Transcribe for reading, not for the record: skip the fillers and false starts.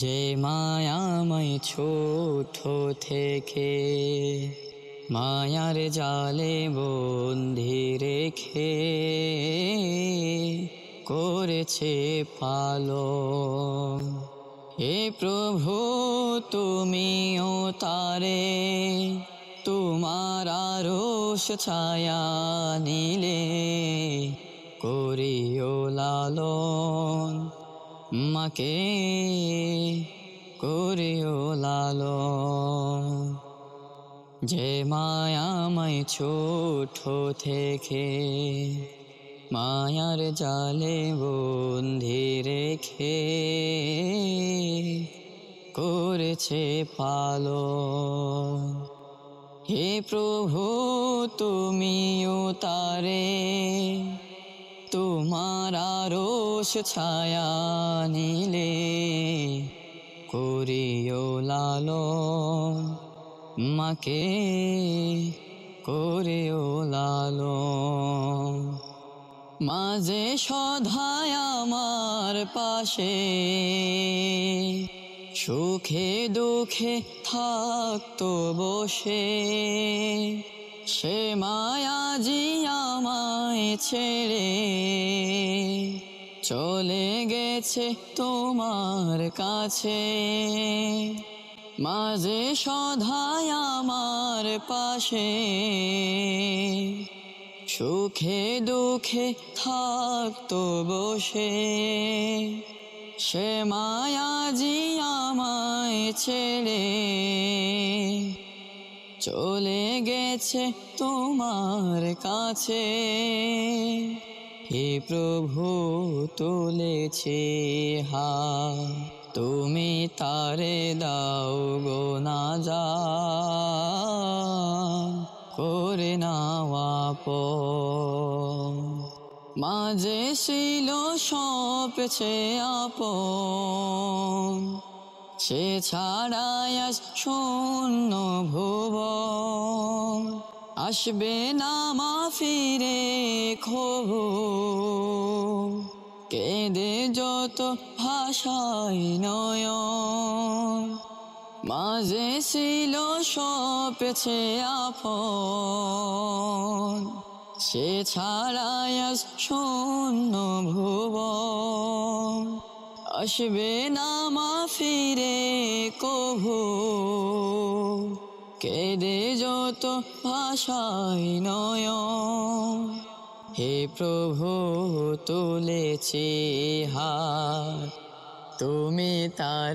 যে মায়াময় ছোট থেকে মায়ার জালে বন্দি রেখে করেছে পালন। হে প্রভু তুমিও তারে তোমার আরশ ছায়া নিলে করিও লালন, মাকে করিও লালন। যে মায়াময় ছোট থেকে মায়ার জালে বন্দি রেখে করেছে পালন। হে প্রভু তুমিও তারে তোমার আরশ ছায়া নিলে করিও লালন, মাকে করিও লালন। মাঝে সদায় আমার পাশে সুখে দুঃখে থাকতো বসে, সে মায়াজি আমায় ছেড়ে চলে গেছে তোমার কাছে। মাঝে সদায় আমার পাশে সুখে দুঃখে থাকতো বসে, সে মায়াজি আমায় ছেড়ে চলে গেছে তোমার কাছে। হে প্রভু তুলেছে হাত, তুমি তারে দাও গো নাজাত, করে নাও আপন। মাঝে ছিল সবচেয়ে আপন, সে ছাড়াই আজ শূন্য ভুবন। আসবে না মা ফিরে কভু, কেঁদে যত ভাষায় নয়ন। মাঝে ছিল সবচেয়ে আপন, সে ছাড়াই আজ শূন্য ভুবন। আসবে না মা ফিরে কভু, কেঁদে যত ভাষায় নয়ন। হে প্রভু তুলেছে হাত, তুমি তার